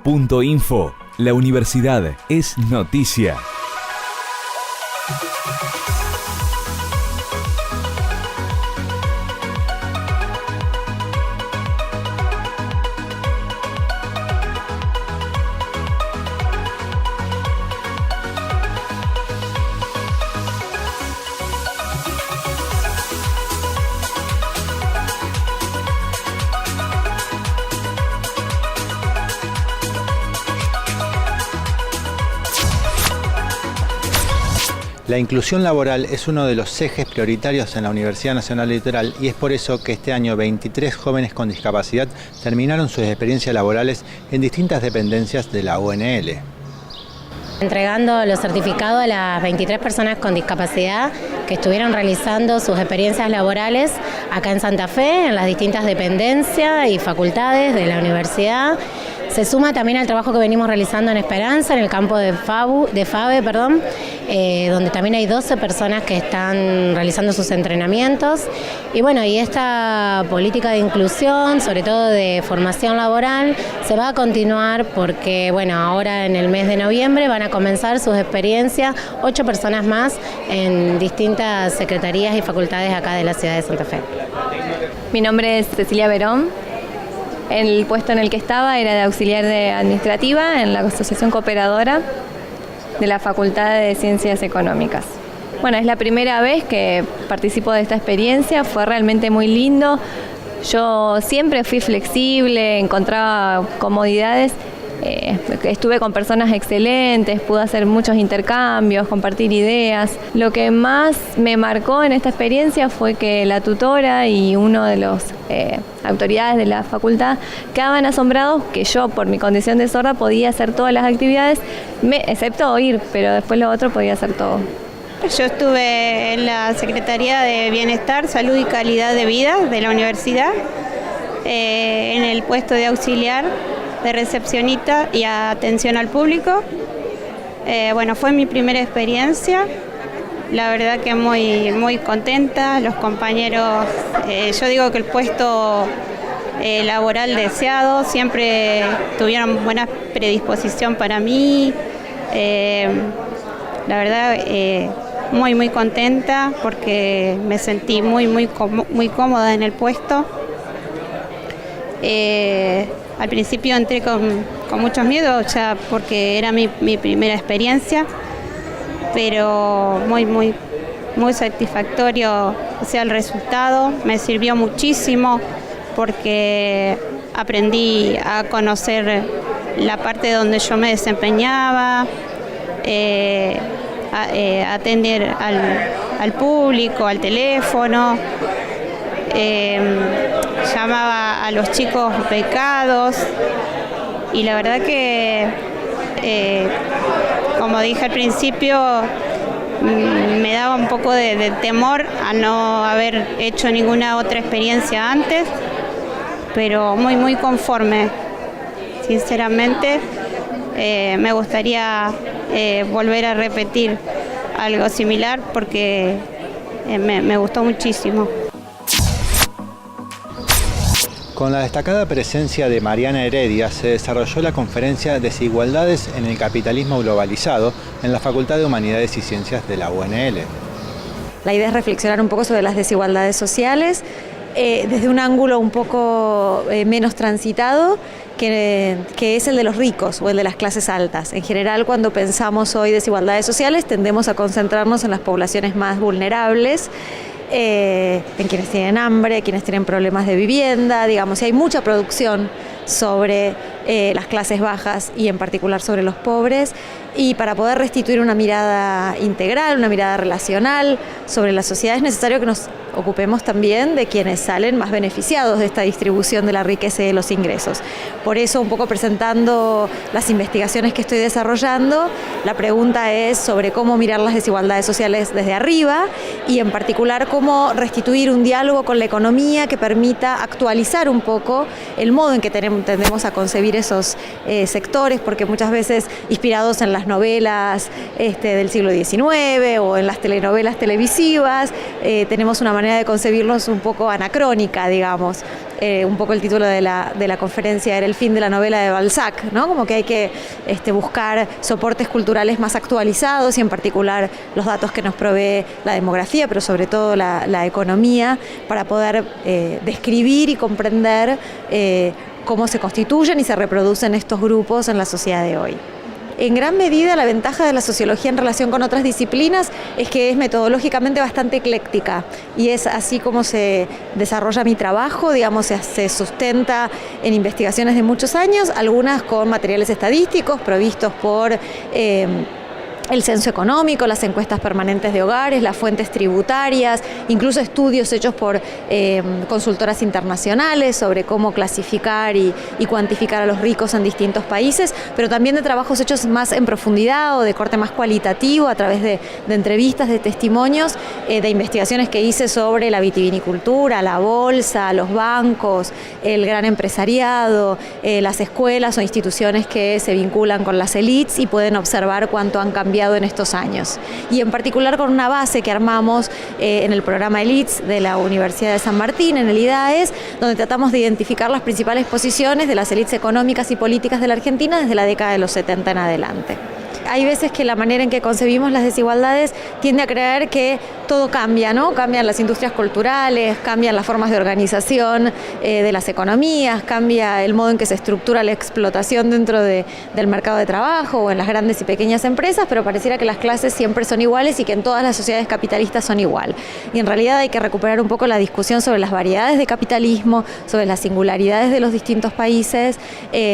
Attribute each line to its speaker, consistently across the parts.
Speaker 1: Unfa.info. La universidad es noticia.
Speaker 2: La inclusión laboral es uno de los ejes prioritarios en la Universidad Nacional Litoral y es por eso que este año 23 jóvenes con discapacidad terminaron sus experiencias laborales en distintas dependencias de la UNL.
Speaker 3: Entregando los certificados a las 23 personas con discapacidad que estuvieron realizando sus experiencias laborales acá en Santa Fe, en las distintas dependencias y facultades de la universidad. Se suma también al trabajo que venimos realizando en Esperanza, en el campo de FABE, donde también hay 12 personas que están realizando sus entrenamientos. Y bueno, y esta política de inclusión, sobre todo de formación laboral, se va a continuar porque, bueno, ahora en el mes de noviembre van a comenzar sus experiencias 8 personas más en distintas secretarías y facultades acá de la ciudad de Santa Fe.
Speaker 4: Mi nombre es Cecilia Verón. El puesto en el que estaba era de auxiliar de administrativa en la Asociación Cooperadora de la Facultad de Ciencias Económicas. Bueno, es la primera vez que participo de esta experiencia, fue realmente muy lindo. Yo siempre fui flexible, encontraba comodidades, estuve con personas excelentes, pude hacer muchos intercambios, compartir ideas. Lo que más me marcó en esta experiencia fue que la tutora y uno de los autoridades de la facultad quedaban asombrados que yo, por mi condición de sorda, podía hacer todas las actividades, excepto oír, pero después lo otro podía hacer todo.
Speaker 5: Yo estuve en la Secretaría de Bienestar, Salud y Calidad de Vida de la universidad, en el puesto de auxiliar de recepcionista y atención al público. Bueno, fue mi primera experiencia, la verdad que muy contenta, los compañeros, yo digo que el puesto laboral deseado, siempre tuvieron buena predisposición para mí, la verdad muy contenta porque me sentí muy cómoda en el puesto. Al principio entré con muchos miedos ya porque era mi primera experiencia, pero muy satisfactorio, o sea, el resultado me sirvió muchísimo porque aprendí a conocer la parte donde yo me desempeñaba, atender al público, al teléfono. Llamaba a los chicos becados y la verdad que, como dije al principio, me daba un poco de temor a no haber hecho ninguna otra experiencia antes, pero muy conforme. Sinceramente, me gustaría volver a repetir algo similar porque me gustó muchísimo.
Speaker 2: Con la destacada presencia de Mariana Heredia se desarrolló la conferencia Desigualdades en el capitalismo globalizado en la Facultad de Humanidades y Ciencias de la UNL.
Speaker 6: La idea es reflexionar un poco sobre las desigualdades sociales desde un ángulo un poco menos transitado, que es el de los ricos o el de las clases altas. En general, cuando pensamos hoy desigualdades sociales, tendemos a concentrarnos en las poblaciones más vulnerables, en quienes tienen hambre, quienes tienen problemas de vivienda, digamos, y hay mucha producción sobre las clases bajas y en particular sobre los pobres, y para poder restituir una mirada integral, una mirada relacional sobre la sociedad es necesario que nos ocupemos también de quienes salen más beneficiados de esta distribución de la riqueza y de los ingresos. Por eso, un poco presentando las investigaciones que estoy desarrollando, la pregunta es sobre cómo mirar las desigualdades sociales desde arriba y en particular cómo restituir un diálogo con la economía que permita actualizar un poco el modo en que tendemos a concebir discutir esos sectores, porque muchas veces inspirados en las novelas del siglo XIX o en las telenovelas televisivas, tenemos una manera de concebirlos un poco anacrónica, digamos. Un poco el título de la conferencia era el fin de la novela de Balzac, ¿no? Como que hay que buscar soportes culturales más actualizados y en particular los datos que nos provee la demografía, pero sobre todo la economía, para poder describir y comprender cómo se constituyen y se reproducen estos grupos en la sociedad de hoy. En gran medida la ventaja de la sociología en relación con otras disciplinas es que es metodológicamente bastante ecléctica y es así como se desarrolla mi trabajo, digamos, se sustenta en investigaciones de muchos años, algunas con materiales estadísticos provistos por el censo económico, las encuestas permanentes de hogares, las fuentes tributarias, incluso estudios hechos por consultoras internacionales sobre cómo clasificar y cuantificar a los ricos en distintos países, pero también de trabajos hechos más en profundidad o de corte más cualitativo a través de entrevistas, de testimonios, de investigaciones que hice sobre la vitivinicultura, la bolsa, los bancos, el gran empresariado, las escuelas o instituciones que se vinculan con las élites y pueden observar cuánto han cambiado en estos años. Y en particular con una base que armamos en el programa Elites de la Universidad de San Martín, en el IDAES, donde tratamos de identificar las principales posiciones de las élites económicas y políticas de la Argentina desde la década de los 70 en adelante. Hay veces que la manera en que concebimos las desigualdades tiende a creer que todo cambia, ¿no? Cambian las industrias culturales, cambian las formas de organización de las economías, cambia el modo en que se estructura la explotación dentro del mercado de trabajo o en las grandes y pequeñas empresas, pero pareciera que las clases siempre son iguales y que en todas las sociedades capitalistas son igual. Y en realidad hay que recuperar un poco la discusión sobre las variedades de capitalismo, sobre las singularidades de los distintos países,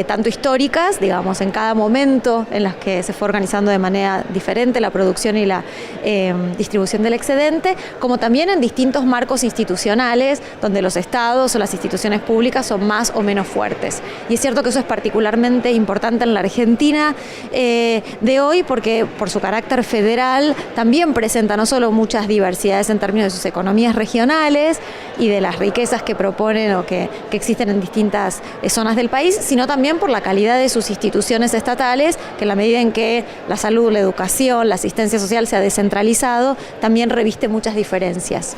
Speaker 6: tanto históricas, digamos, en cada momento en las que se fue organizando de manera diferente la producción y la distribución del excedente, como también en distintos marcos institucionales donde los estados o las instituciones públicas son más o menos fuertes. Y es cierto que eso es particularmente importante en la Argentina de hoy porque por su carácter federal también presenta no solo muchas diversidades en términos de sus economías regionales y de las riquezas que proponen o que existen en distintas zonas del país, sino también por la calidad de sus instituciones estatales, que en la medida en que la salud, la educación, la asistencia social se ha descentralizado, también reviste muchas diferencias.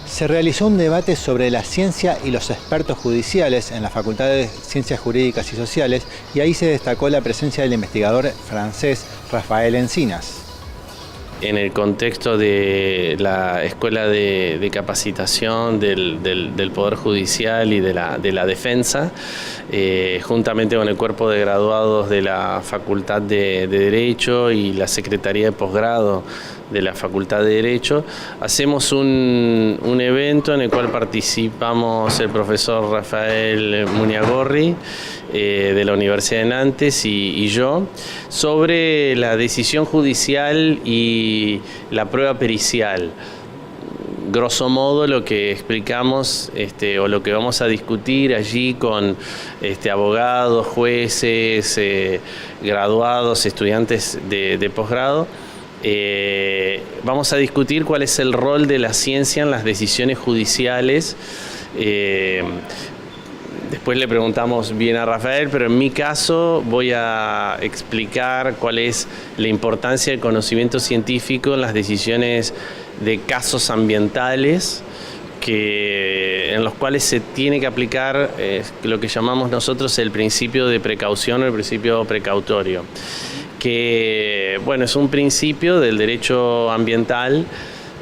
Speaker 2: Se realizó un debate sobre la ciencia y los expertos judiciales en la Facultad de Ciencias Jurídicas y Sociales y ahí se destacó la presencia del investigador francés Rafael Encinas.
Speaker 7: En el contexto de la Escuela de Capacitación del Poder Judicial y de la Defensa, juntamente con el cuerpo de graduados de la Facultad de Derecho y la Secretaría de Posgrado de la Facultad de Derecho, hacemos un evento en el cual participamos el profesor Rafael Muniagorri de la Universidad de Nantes y yo, sobre la decisión judicial y la prueba pericial. Grosso modo lo que explicamos o lo que vamos a discutir allí con abogados, jueces, graduados, estudiantes de posgrado, vamos a discutir cuál es el rol de la ciencia en las decisiones judiciales. Después le preguntamos bien a Rafael, pero en mi caso voy a explicar cuál es la importancia del conocimiento científico en las decisiones de casos ambientales en los cuales se tiene que aplicar lo que llamamos nosotros el principio de precaución o el principio precautorio, que bueno, es un principio del derecho ambiental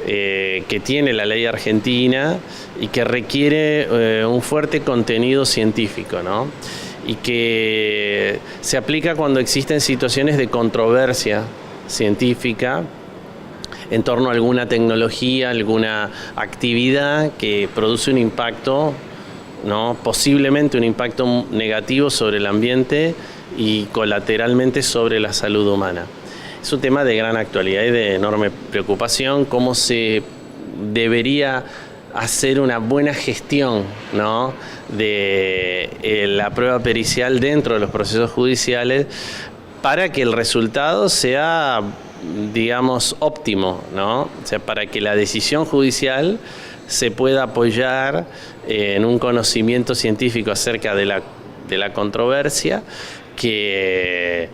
Speaker 7: que tiene la ley argentina y que requiere un fuerte contenido científico, ¿no? Y que se aplica cuando existen situaciones de controversia científica en torno a alguna tecnología, alguna actividad que produce un impacto, ¿no? Posiblemente un impacto negativo sobre el ambiente y colateralmente sobre la salud humana. Es un tema de gran actualidad y de enorme preocupación, cómo se debería hacer una buena gestión, ¿no?, de la prueba pericial dentro de los procesos judiciales para que el resultado sea, digamos, óptimo, ¿no? O sea, para que la decisión judicial se pueda apoyar en un conocimiento científico acerca de la controversia que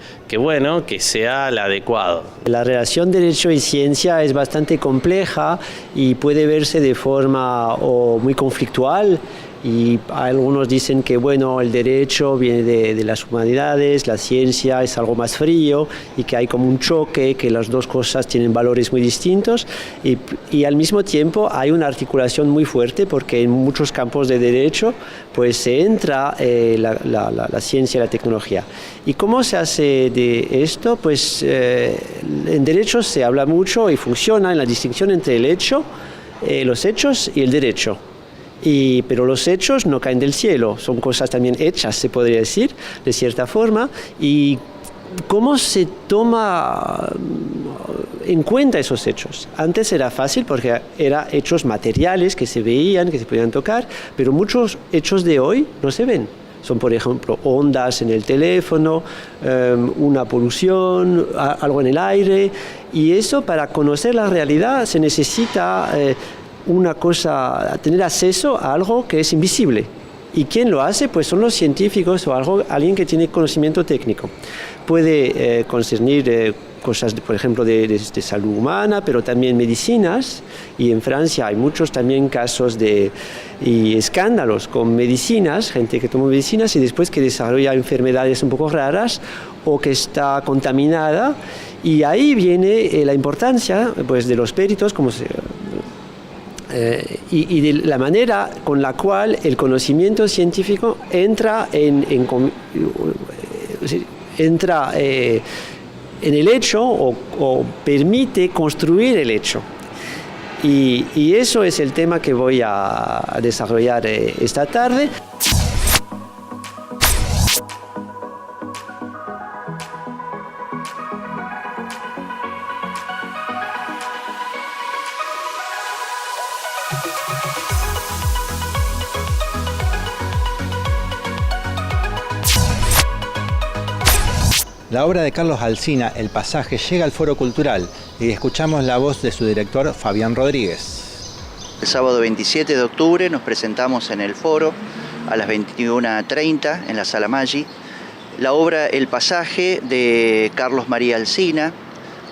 Speaker 7: sea el adecuado.
Speaker 8: La relación derecho y ciencia es bastante compleja y puede verse de forma muy conflictual. Y algunos dicen que el derecho viene de las humanidades, la ciencia es algo más frío y que hay como un choque, que las dos cosas tienen valores muy distintos y al mismo tiempo hay una articulación muy fuerte porque en muchos campos de derecho pues se entra la ciencia y la tecnología. ¿Y cómo se hace de esto? Pues en derecho se habla mucho y funciona en la distinción entre el hecho, los hechos y el derecho. Pero los hechos no caen del cielo, son cosas también hechas, se podría decir, de cierta forma. ¿Y cómo se toma en cuenta esos hechos? Antes era fácil porque eran hechos materiales que se veían, que se podían tocar, pero muchos hechos de hoy no se ven. Son, por ejemplo, ondas en el teléfono, una polución, algo en el aire. Y eso, para conocer la realidad, se necesita tener acceso a algo que es invisible. ¿Y quién lo hace? Pues son los científicos o alguien que tiene conocimiento técnico. Puede concernir cosas, por ejemplo, de salud humana, pero también medicinas. Y en Francia hay muchos también casos y escándalos con medicinas, gente que toma medicinas y después que desarrolla enfermedades un poco raras o que está contaminada. Y ahí viene la importancia pues, de los peritos, y de la manera con la cual el conocimiento científico entra en el hecho o permite construir el hecho. Y eso es el tema que voy a desarrollar esta tarde.
Speaker 2: La obra de Carlos Alsina, El pasaje, llega al Foro Cultural y escuchamos la voz de su director, Fabián Rodríguez.
Speaker 9: El sábado 27 de octubre nos presentamos en el Foro a las 21:30 en la Sala Maggi. La obra El pasaje de Carlos María Alsina,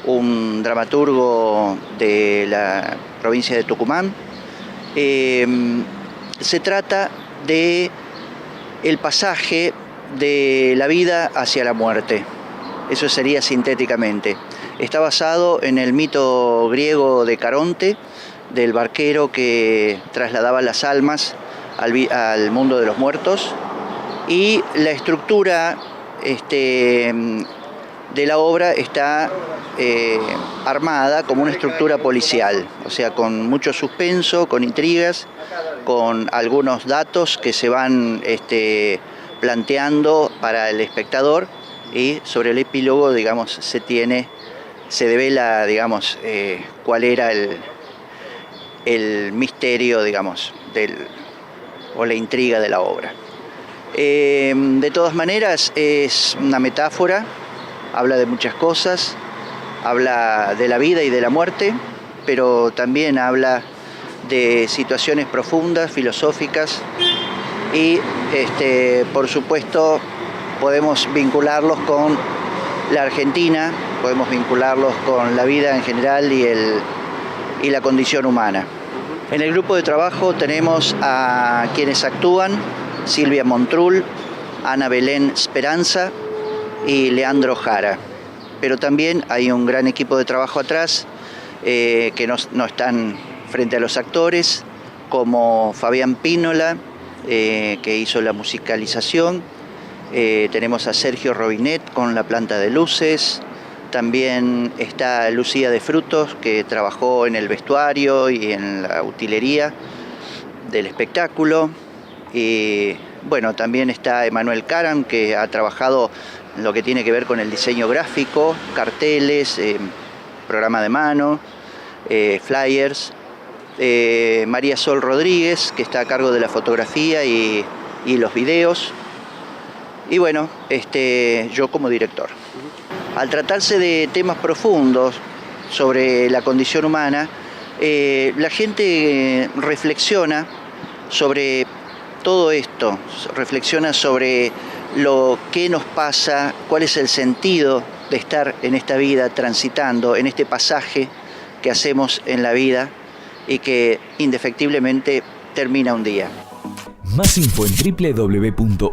Speaker 9: un dramaturgo de la provincia de Tucumán. Se trata de el pasaje de la vida hacia la muerte. Eso sería sintéticamente. Está basado en el mito griego de Caronte, del barquero que trasladaba las almas al mundo de los muertos. Y la estructura de la obra está armada como una estructura policial, o sea, con mucho suspenso, con intrigas, con algunos datos que se van planteando para el espectador. Y sobre el epílogo, digamos, se devela, digamos, cuál era el misterio, digamos, o la intriga de la obra. De todas maneras, es una metáfora, habla de muchas cosas, habla de la vida y de la muerte, pero también habla de situaciones profundas, filosóficas, y, por supuesto, podemos vincularlos con la Argentina, podemos vincularlos con la vida en general y la condición humana. En el grupo de trabajo tenemos a quienes actúan: Silvia Montrul, Ana Belén Speranza y Leandro Jara. Pero también hay un gran equipo de trabajo atrás que no están frente a los actores, como Fabián Pínola, que hizo la musicalización. Tenemos a Sergio Robinet con la planta de luces. También está Lucía de Frutos, que trabajó en el vestuario y en la utilería del espectáculo. Y bueno, también está Emanuel Caram, que ha trabajado en lo que tiene que ver con el diseño gráfico, carteles, programa de mano, flyers. María Sol Rodríguez, que está a cargo de la fotografía y los videos, y bueno, yo como director. Al tratarse de temas profundos sobre la condición humana, la gente reflexiona sobre todo esto, reflexiona sobre lo que nos pasa, cuál es el sentido de estar en esta vida, transitando en este pasaje que hacemos en la vida y que indefectiblemente termina un día.
Speaker 1: Más info en www.unl.edu.ar.